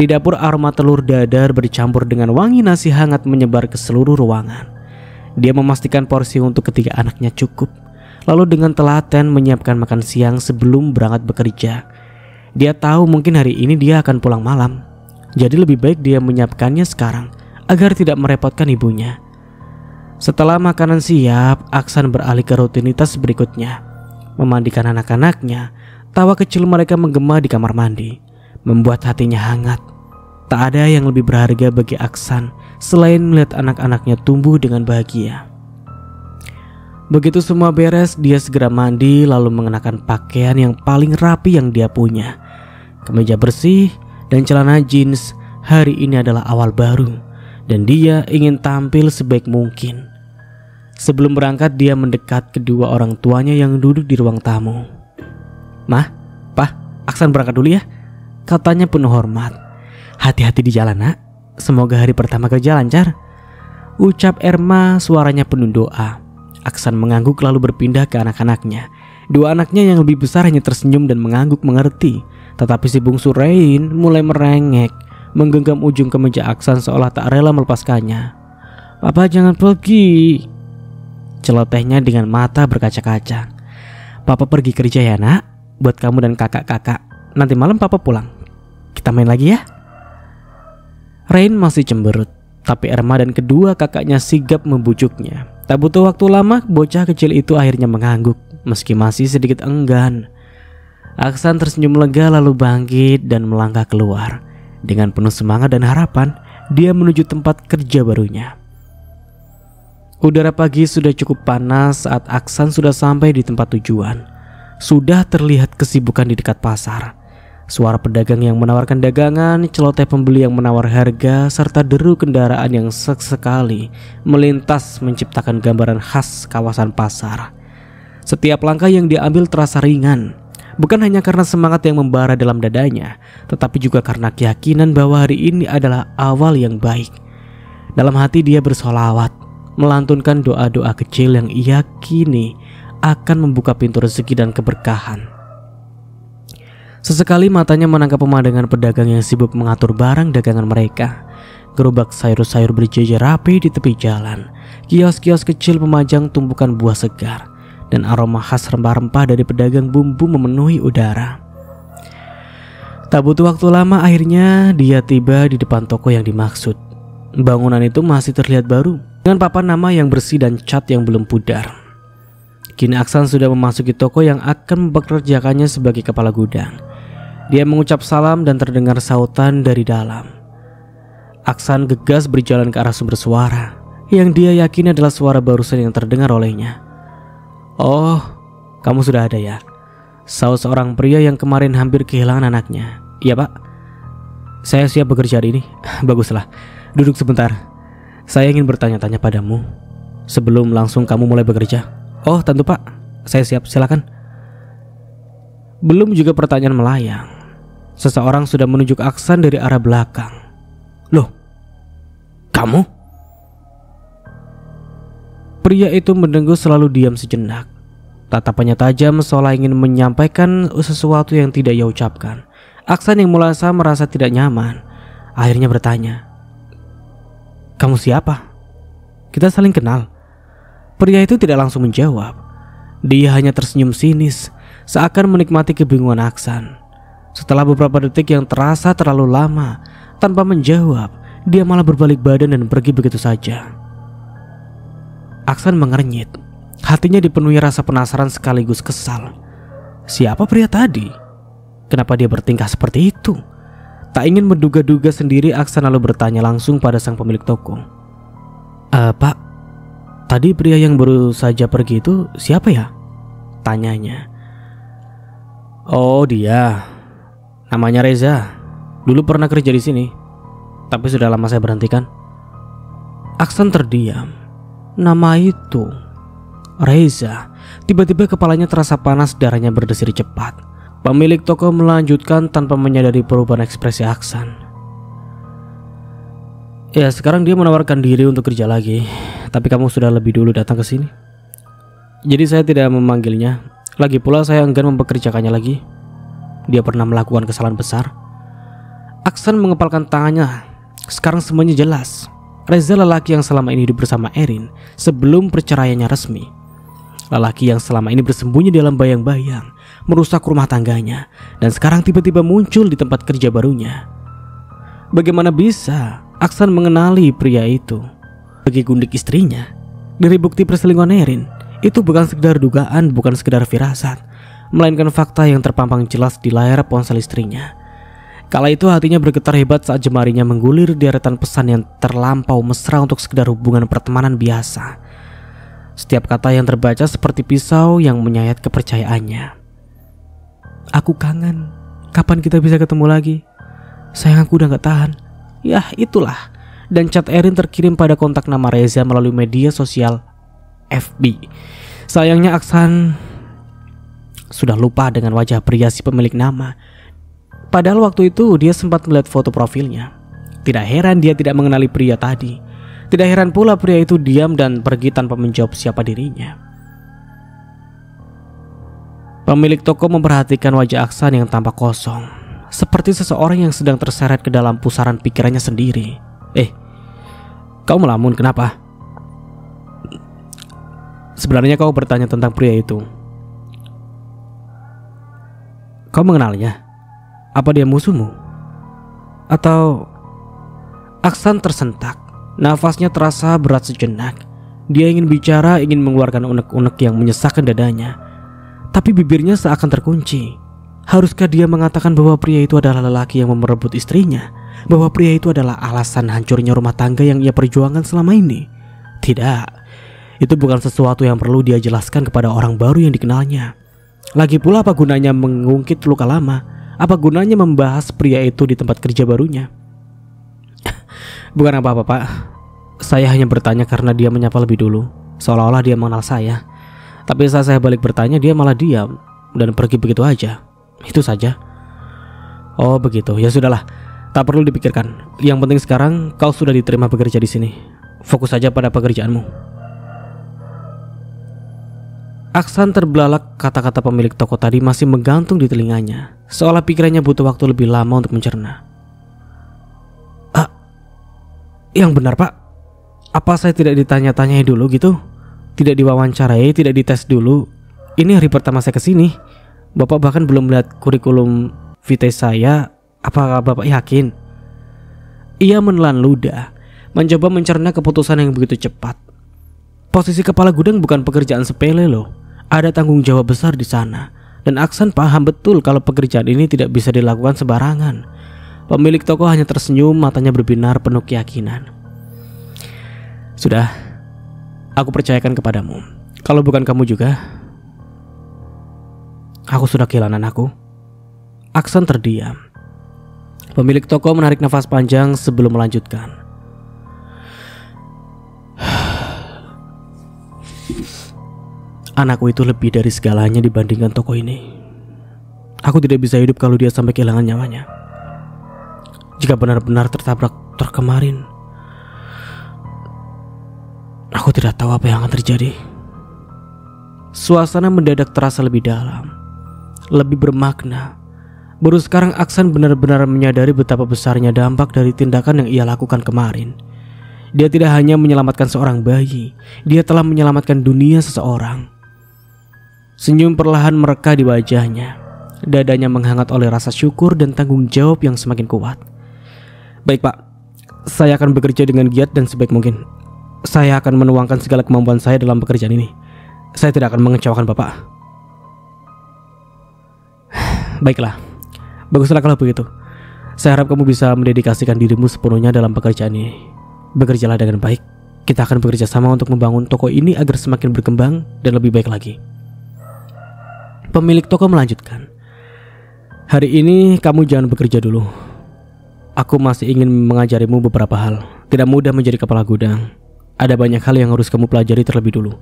Speaker 1: Di dapur aroma telur dadar bercampur dengan wangi nasi hangat menyebar ke seluruh ruangan. Dia memastikan porsi untuk ketiga anaknya cukup, lalu dengan telaten menyiapkan makan siang sebelum berangkat bekerja. Dia tahu mungkin hari ini dia akan pulang malam, jadi lebih baik dia menyiapkannya sekarang agar tidak merepotkan ibunya. Setelah makanan siap, Aksan beralih ke rutinitas berikutnya. Memandikan anak-anaknya, tawa kecil mereka menggema di kamar mandi, membuat hatinya hangat. Tak ada yang lebih berharga bagi Aksan selain melihat anak-anaknya tumbuh dengan bahagia. Begitu semua beres, dia segera mandi lalu mengenakan pakaian yang paling rapi yang dia punya. Kemeja bersih dan celana jeans. Hari ini adalah awal baru dan dia ingin tampil sebaik mungkin. Sebelum berangkat dia mendekat kedua orang tuanya yang duduk di ruang tamu. Mah, Pah, Aksan berangkat dulu ya, katanya penuh hormat. Hati-hati di jalan nak, semoga hari pertama kerja lancar, ucap Erma, suaranya penuh doa. Aksan mengangguk lalu berpindah ke anak-anaknya. Dua anaknya yang lebih besar hanya tersenyum dan mengangguk mengerti. Tetapi si bungsu Rain mulai merengek, menggenggam ujung kemeja Aksan seolah tak rela melepaskannya. Papa jangan pergi, celotehnya dengan mata berkaca-kaca. Papa pergi kerja ya nak, buat kamu dan kakak-kakak. Nanti malam papa pulang, kita main lagi ya. Rain masih cemberut, tapi Erma dan kedua kakaknya sigap membujuknya. Tak butuh waktu lama, bocah kecil itu akhirnya mengangguk, meski masih sedikit enggan. Aksan tersenyum lega lalu bangkit dan melangkah keluar. Dengan penuh semangat dan harapan, dia menuju tempat kerja barunya. Udara pagi sudah cukup panas saat Aksan sudah sampai di tempat tujuan. Sudah terlihat kesibukan di dekat pasar. Suara pedagang yang menawarkan dagangan, celoteh pembeli yang menawar harga, serta deru kendaraan yang sesekali melintas menciptakan gambaran khas kawasan pasar. Setiap langkah yang diambil terasa ringan, bukan hanya karena semangat yang membara dalam dadanya, tetapi juga karena keyakinan bahwa hari ini adalah awal yang baik. Dalam hati dia bersolawat, melantunkan doa-doa kecil yang ia yakini akan membuka pintu rezeki dan keberkahan. Sesekali matanya menangkap pemandangan pedagang yang sibuk mengatur barang dagangan mereka. Gerobak sayur-sayur berjejer rapi di tepi jalan. Kios-kios kecil memajang tumpukan buah segar. dan aroma khas rempah-rempah dari pedagang bumbu memenuhi udara. Tak butuh waktu lama, akhirnya dia tiba di depan toko yang dimaksud. Bangunan itu masih terlihat baru, dengan papan nama yang bersih dan cat yang belum pudar. Kini Aksan sudah memasuki toko yang akan mempekerjakannya sebagai kepala gudang. Dia mengucap salam dan terdengar sautan dari dalam. Aksan gegas berjalan ke arah sumber suara, yang dia yakini adalah suara barusan yang terdengar olehnya. "Oh, kamu sudah ada ya?" saut seorang pria yang kemarin hampir kehilangan anaknya. "Iya pak, saya siap bekerja hari ini." "Baguslah, duduk sebentar. Saya ingin bertanya-tanya padamu sebelum langsung kamu mulai bekerja." "Oh tentu pak, saya siap, silakan." Belum juga pertanyaan melayang, seseorang sudah menunjuk Aksan dari arah belakang. "Loh, kamu?" Pria itu mendengus selalu diam sejenak. Tatapannya tajam seolah ingin menyampaikan sesuatu yang tidak ia ucapkan. Aksan yang merasa tidak nyaman akhirnya bertanya, "Kamu siapa? Kita saling kenal." Pria itu tidak langsung menjawab. Dia hanya tersenyum sinis, seakan menikmati kebingungan Aksan. Setelah beberapa detik yang terasa terlalu lama, tanpa menjawab, dia malah berbalik badan dan pergi begitu saja. Aksan mengernyit. Hatinya dipenuhi rasa penasaran sekaligus kesal. Siapa pria tadi? Kenapa dia bertingkah seperti itu? Tak ingin menduga-duga sendiri, Aksan lalu bertanya langsung pada sang pemilik toko. Pak, tadi pria yang baru saja pergi itu siapa ya?" tanyanya. "Oh dia, namanya Reza. Dulu pernah kerja di sini, tapi sudah lama saya berhentikan." Aksan terdiam. Nama itu Reza. Tiba-tiba kepalanya terasa panas, darahnya berdesir cepat. Pemilik toko melanjutkan tanpa menyadari perubahan ekspresi Aksan. "Ya, sekarang dia menawarkan diri untuk kerja lagi, tapi kamu sudah lebih dulu datang ke sini. Jadi saya tidak memanggilnya. Lagi pula saya enggan mempekerjakannya lagi. Dia pernah melakukan kesalahan besar." Aksan mengepalkan tangannya. Sekarang semuanya jelas. Reza lelaki yang selama ini hidup bersama Erin sebelum perceraiannya resmi. Lelaki yang selama ini bersembunyi dalam bayang-bayang, merusak rumah tangganya, dan sekarang tiba-tiba muncul di tempat kerja barunya. Bagaimana bisa Aksan mengenali pria itu? Bagi gundik istrinya, dari bukti perselingkuhan Erin, itu bukan sekedar dugaan, bukan sekedar firasat, melainkan fakta yang terpampang jelas di layar ponsel istrinya. Kala itu hatinya bergetar hebat saat jemarinya menggulir deretan pesan yang terlampau mesra untuk sekedar hubungan pertemanan biasa. Setiap kata yang terbaca seperti pisau yang menyayat kepercayaannya. "Aku kangen. Kapan kita bisa ketemu lagi? Sayang, aku udah gak tahan." Yah, itulah. Dan chat Erin terkirim pada kontak nama Reza melalui media sosial FB. Sayangnya Aksan sudah lupa dengan wajah pria si pemilik nama. Padahal waktu itu dia sempat melihat foto profilnya. Tidak heran dia tidak mengenali pria tadi. Tidak heran pula pria itu diam dan pergi tanpa menjawab siapa dirinya. Pemilik toko memperhatikan wajah Aksan yang tampak kosong, seperti seseorang yang sedang terseret ke dalam pusaran pikirannya sendiri. Kau melamun, kenapa? Sebenarnya kau bertanya tentang pria itu. Kau mengenalnya? Apa dia musuhmu? Atau... Aksan tersentak. Nafasnya terasa berat sejenak. Dia ingin bicara, ingin mengeluarkan unek-unek yang menyesakkan dadanya, tapi bibirnya seakan terkunci. Haruskah dia mengatakan bahwa pria itu adalah lelaki yang merebut istrinya? Bahwa pria itu adalah alasan hancurnya rumah tangga yang ia perjuangkan selama ini? Tidak. Itu bukan sesuatu yang perlu dia jelaskan kepada orang baru yang dikenalnya. Lagi pula apa gunanya mengungkit luka lama? Apa gunanya membahas pria itu di tempat kerja barunya? Bukan apa-apa pak, saya hanya bertanya karena dia menyapa lebih dulu, seolah-olah dia mengenal saya. Tapi saat saya balik bertanya, dia malah diam dan pergi begitu aja. Itu saja. Oh begitu, ya sudahlah, tak perlu dipikirkan. Yang penting sekarang kau sudah diterima bekerja di sini. Fokus saja pada pekerjaanmu. Aksan terbelalak, kata-kata pemilik toko tadi masih menggantung di telinganya, seolah pikirannya butuh waktu lebih lama untuk mencerna. Yang benar pak, apa saya tidak ditanya-tanyai dulu gitu? Tidak diwawancarai, tidak dites dulu? Ini hari pertama saya kesini. Bapak bahkan belum melihat kurikulum vitae saya. Apakah Bapak yakin? Ia menelan ludah, mencoba mencerna keputusan yang begitu cepat. Posisi kepala gudang bukan pekerjaan sepele loh. Ada tanggung jawab besar di sana. Dan Aksan paham betul kalau pekerjaan ini tidak bisa dilakukan sembarangan. Pemilik toko hanya tersenyum, matanya berbinar penuh keyakinan. Sudah, aku percayakan kepadamu. Kalau bukan kamu juga, aku sudah kehilangan anakku. Aksan terdiam. Pemilik toko menarik nafas panjang sebelum melanjutkan. Anakku itu lebih dari segalanya dibandingkan toko ini. Aku tidak bisa hidup kalau dia sampai kehilangan nyawanya. Jika benar-benar tertabrak truk kemarin, aku tidak tahu apa yang akan terjadi. Suasana mendadak terasa lebih dalam, lebih bermakna. Baru sekarang Aksan benar-benar menyadari betapa besarnya dampak dari tindakan yang ia lakukan kemarin. Dia tidak hanya menyelamatkan seorang bayi, dia telah menyelamatkan dunia seseorang. Senyum perlahan mereka di wajahnya. Dadanya menghangat oleh rasa syukur dan tanggung jawab yang semakin kuat. Baik Pak, saya akan bekerja dengan giat dan sebaik mungkin. Saya akan menuangkan segala kemampuan saya dalam pekerjaan ini. Saya tidak akan mengecewakan Bapak. Baiklah, baguslah kalau begitu. Saya harap kamu bisa mendedikasikan dirimu sepenuhnya dalam pekerjaan ini. Bekerjalah dengan baik. Kita akan bekerja sama untuk membangun toko ini agar semakin berkembang dan lebih baik lagi. Pemilik toko melanjutkan. Hari ini kamu jangan bekerja dulu. Aku masih ingin mengajarimu beberapa hal. Tidak mudah menjadi kepala gudang. Ada banyak hal yang harus kamu pelajari terlebih dulu.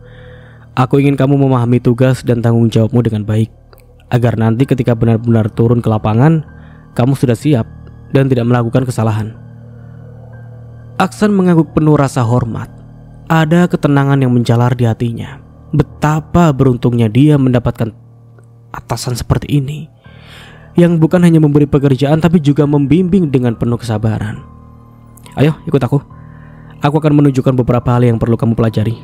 Speaker 1: Aku ingin kamu memahami tugas dan tanggung jawabmu dengan baik, agar nanti ketika benar-benar turun ke lapangan, kamu sudah siap dan tidak melakukan kesalahan. Aksan mengangguk penuh rasa hormat. Ada ketenangan yang menjalar di hatinya. Betapa beruntungnya dia mendapatkan atasan seperti ini, yang bukan hanya memberi pekerjaan tapi juga membimbing dengan penuh kesabaran. Ayo ikut aku. Aku akan menunjukkan beberapa hal yang perlu kamu pelajari.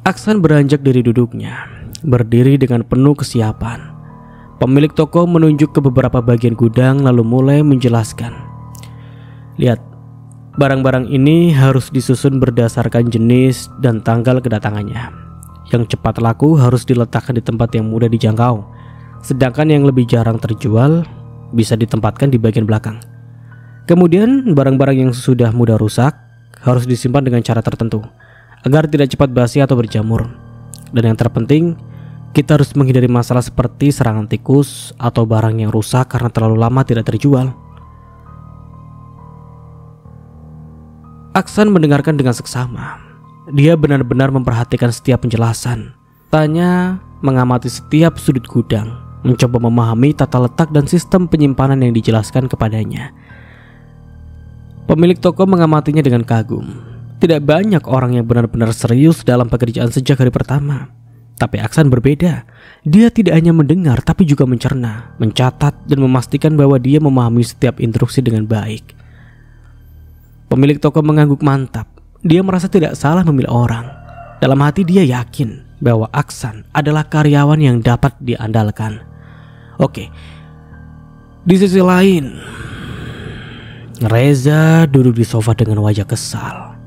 Speaker 1: Aksan beranjak dari duduknya, berdiri dengan penuh kesiapan. Pemilik toko menunjuk ke beberapa bagian gudang lalu mulai menjelaskan. Lihat, barang-barang ini harus disusun berdasarkan jenis dan tanggal kedatangannya. Yang cepat laku harus diletakkan di tempat yang mudah dijangkau, sedangkan yang lebih jarang terjual bisa ditempatkan di bagian belakang. Kemudian barang-barang yang sudah mudah rusak harus disimpan dengan cara tertentu agar tidak cepat basi atau berjamur. Dan yang terpenting, kita harus menghindari masalah seperti serangan tikus atau barang yang rusak karena terlalu lama tidak terjual. Aksan mendengarkan dengan seksama. Dia benar-benar memperhatikan setiap penjelasan. Tanya mengamati setiap sudut gudang, mencoba memahami tata letak dan sistem penyimpanan yang dijelaskan kepadanya. Pemilik toko mengamatinya dengan kagum. Tidak banyak orang yang benar-benar serius dalam pekerjaan sejak hari pertama. Tapi Aksan berbeda. Dia tidak hanya mendengar tapi juga mencerna, mencatat dan memastikan bahwa dia memahami setiap instruksi dengan baik. Pemilik toko mengangguk mantap. Dia merasa tidak salah memilih orang. Dalam hati dia yakin bahwa Aksan adalah karyawan yang dapat diandalkan. Oke. Di sisi lain, Reza duduk di sofa dengan wajah kesal.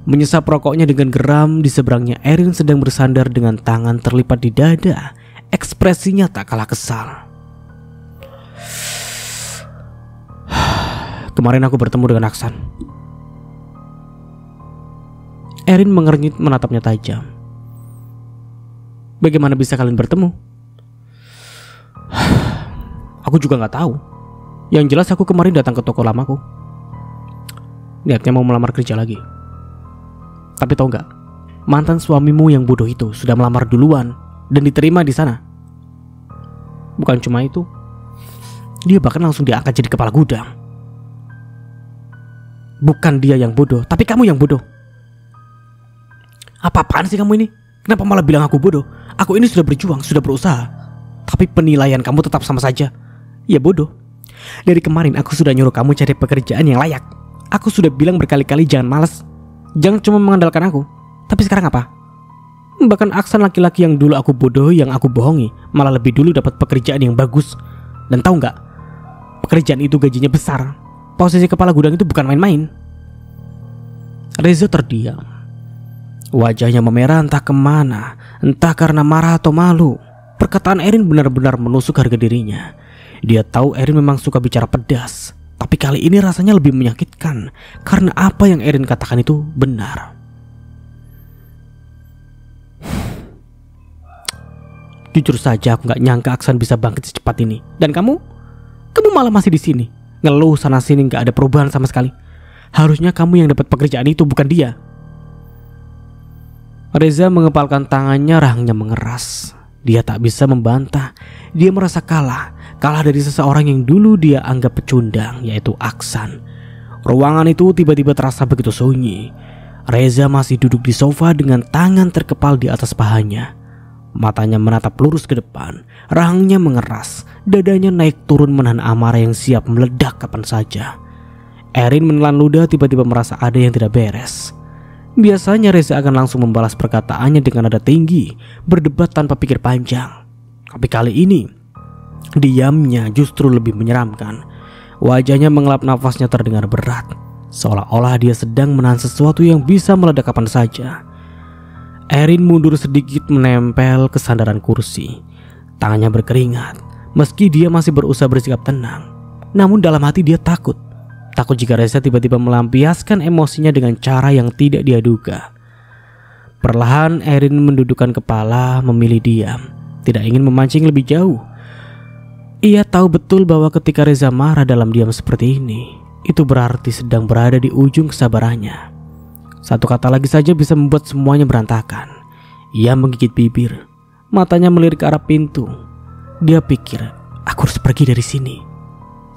Speaker 1: Menyesap rokoknya dengan geram. Di seberangnya Erin sedang bersandar dengan tangan terlipat di dada. Ekspresinya tak kalah kesal. Kemarin aku bertemu dengan Aksan. Erin mengernyit menatapnya tajam. Bagaimana bisa kalian bertemu? Aku juga gak tahu. Yang jelas aku kemarin datang ke toko lamaku. Niatnya mau melamar kerja lagi. Tapi tahu gak, mantan suamimu yang bodoh itu sudah melamar duluan dan diterima di sana. Bukan cuma itu, dia bahkan langsung diangkat jadi kepala gudang. Bukan dia yang bodoh, tapi kamu yang bodoh. Apa-apaan sih kamu ini? Kenapa malah bilang aku bodoh? Aku ini sudah berjuang, sudah berusaha. Tapi penilaian kamu tetap sama saja. Ya bodoh. Dari kemarin aku sudah nyuruh kamu cari pekerjaan yang layak. Aku sudah bilang berkali-kali jangan malas. Jangan cuma mengandalkan aku. Tapi sekarang apa? Bahkan Aksan laki-laki yang dulu aku bodohi, yang aku bohongi, malah lebih dulu dapat pekerjaan yang bagus. Dan tahu nggak? Pekerjaan itu gajinya besar. Posisi kepala gudang itu bukan main-main. Reza terdiam. Wajahnya memerah entah kemana, entah karena marah atau malu. Perkataan Erin benar-benar menusuk harga dirinya. Dia tahu Erin memang suka bicara pedas, tapi kali ini rasanya lebih menyakitkan karena apa yang Erin katakan itu benar. Jujur saja aku gak nyangka Aksan bisa bangkit secepat ini. Dan kamu malah masih di sini, ngeluh sana sini, gak ada perubahan sama sekali. Harusnya kamu yang dapat pekerjaan itu, bukan dia. Reza mengepalkan tangannya, rahangnya mengeras. Dia tak bisa membantah. Dia merasa kalah dari seseorang yang dulu dia anggap pecundang, yaitu Aksan. Ruangan itu tiba-tiba terasa begitu sunyi. Reza masih duduk di sofa dengan tangan terkepal di atas pahanya. Matanya menatap lurus ke depan, rahangnya mengeras, dadanya naik turun menahan amarah yang siap meledak kapan saja. Erin menelan ludah, tiba-tiba merasa ada yang tidak beres. Biasanya Reza akan langsung membalas perkataannya dengan nada tinggi, berdebat tanpa pikir panjang. Tapi kali ini, diamnya justru lebih menyeramkan. Wajahnya mengelap, nafasnya terdengar berat, seolah-olah dia sedang menahan sesuatu yang bisa meledak kapan saja. Erin mundur sedikit menempel ke sandaran kursi. Tangannya berkeringat, meski dia masih berusaha bersikap tenang. Namun dalam hati dia takut. Takut jika Reza tiba-tiba melampiaskan emosinya dengan cara yang tidak dia duga. Perlahan Erin mendudukkan kepala, memilih diam, tidak ingin memancing lebih jauh. Ia tahu betul bahwa ketika Reza marah dalam diam seperti ini, itu berarti sedang berada di ujung kesabarannya. Satu kata lagi saja bisa membuat semuanya berantakan. Ia menggigit bibir, matanya melirik ke arah pintu. Dia pikir, aku harus pergi dari sini.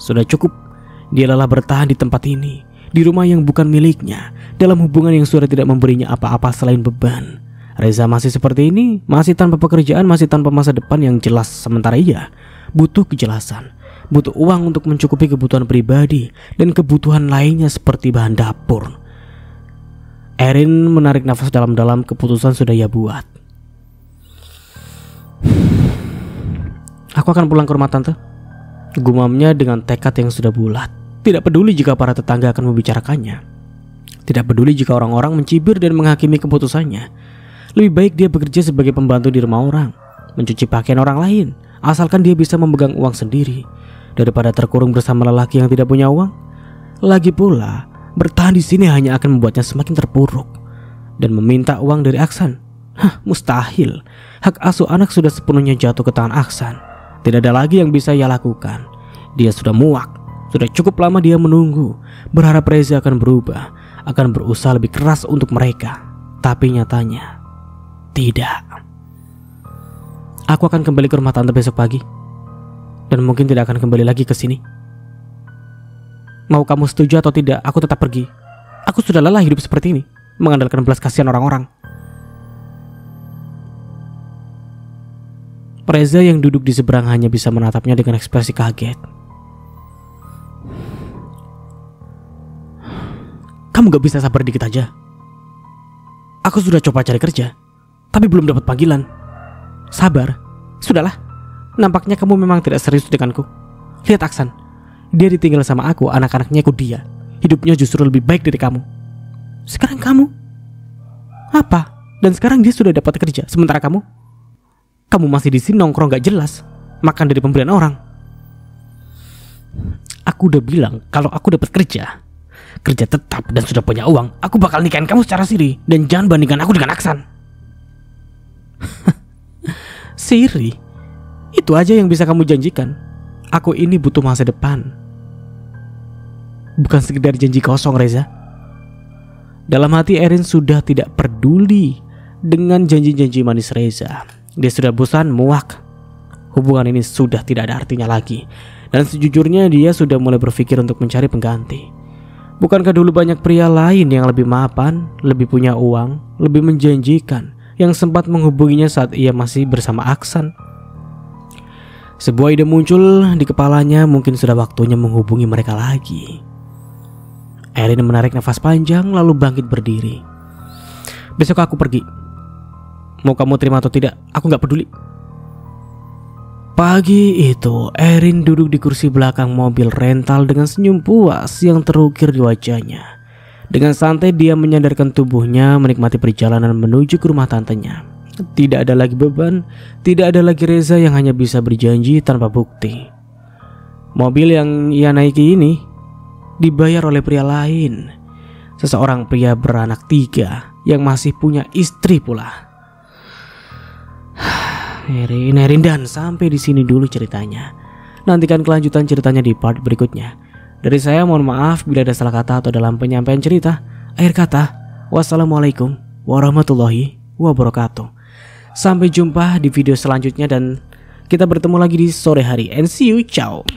Speaker 1: Sudah cukup. Dia lelah bertahan di tempat ini, di rumah yang bukan miliknya, dalam hubungan yang sudah tidak memberinya apa-apa selain beban. Reza masih seperti ini, masih tanpa pekerjaan, masih tanpa masa depan yang jelas. Sementara ia butuh kejelasan, butuh uang untuk mencukupi kebutuhan pribadi dan kebutuhan lainnya seperti bahan dapur. Erin menarik nafas dalam-dalam, keputusan sudah ia buat. Aku akan pulang ke rumah tante, gumamnya dengan tekad yang sudah bulat. Tidak peduli jika para tetangga akan membicarakannya. Tidak peduli jika orang-orang mencibir dan menghakimi keputusannya. Lebih baik dia bekerja sebagai pembantu di rumah orang, mencuci pakaian orang lain, asalkan dia bisa memegang uang sendiri, daripada terkurung bersama lelaki yang tidak punya uang. Lagi pula, bertahan di sini hanya akan membuatnya semakin terpuruk. Dan meminta uang dari Aksan, mustahil. Hak asuh anak sudah sepenuhnya jatuh ke tangan Aksan. Tidak ada lagi yang bisa ia lakukan. Dia sudah muak. Sudah cukup lama dia menunggu, berharap Reza akan berubah, akan berusaha lebih keras untuk mereka. Tapi nyatanya tidak. Aku akan kembali ke rumah tante besok pagi, dan mungkin tidak akan kembali lagi ke sini. Mau kamu setuju atau tidak, aku tetap pergi. Aku sudah lelah hidup seperti ini, mengandalkan belas kasihan orang-orang. Reza yang duduk di seberang hanya bisa menatapnya dengan ekspresi kaget. Kamu gak bisa sabar dikit aja? Aku sudah coba cari kerja, tapi belum dapat panggilan. Sabar, sudahlah. Nampaknya kamu memang tidak serius denganku. Lihat Aksan, dia ditinggal sama aku, anak-anaknya ikut dia. Hidupnya justru lebih baik dari kamu. Sekarang kamu apa? Dan sekarang dia sudah dapat kerja, sementara kamu masih di sini nongkrong gak jelas, makan dari pemberian orang. Aku udah bilang kalau aku dapat kerja tetap dan sudah punya uang, aku bakal nikahin kamu secara siri. Dan jangan bandingkan aku dengan Aksan. Siri? Itu aja yang bisa kamu janjikan. Aku ini butuh masa depan, bukan sekedar janji kosong, Reza. Dalam hati Erin sudah tidak peduli dengan janji-janji manis Reza. Dia sudah bosan, muak. Hubungan ini sudah tidak ada artinya lagi. Dan sejujurnya dia sudah mulai berpikir untuk mencari pengganti. Bukankah dulu banyak pria lain yang lebih mapan, lebih punya uang, lebih menjanjikan, yang sempat menghubunginya saat ia masih bersama Aksan? Sebuah ide muncul di kepalanya, mungkin sudah waktunya menghubungi mereka lagi. Erin menarik nafas panjang lalu bangkit berdiri. Besok aku pergi. Mau kamu terima atau tidak, aku gak peduli. Pagi itu, Erin duduk di kursi belakang mobil rental dengan senyum puas yang terukir di wajahnya. Dengan santai dia menyandarkan tubuhnya menikmati perjalanan menuju ke rumah tantenya. Tidak ada lagi beban, tidak ada lagi Reza yang hanya bisa berjanji tanpa bukti. Mobil yang ia naiki ini dibayar oleh pria lain. Seseorang pria beranak 3 yang masih punya istri pula. Erin, dan sampai di sini dulu ceritanya. Nantikan kelanjutan ceritanya di part berikutnya. Dari saya mohon maaf bila ada salah kata atau dalam penyampaian cerita. Akhir kata, wassalamualaikum warahmatullahi wabarakatuh. Sampai jumpa di video selanjutnya dan kita bertemu lagi di sore hari. And see you, ciao.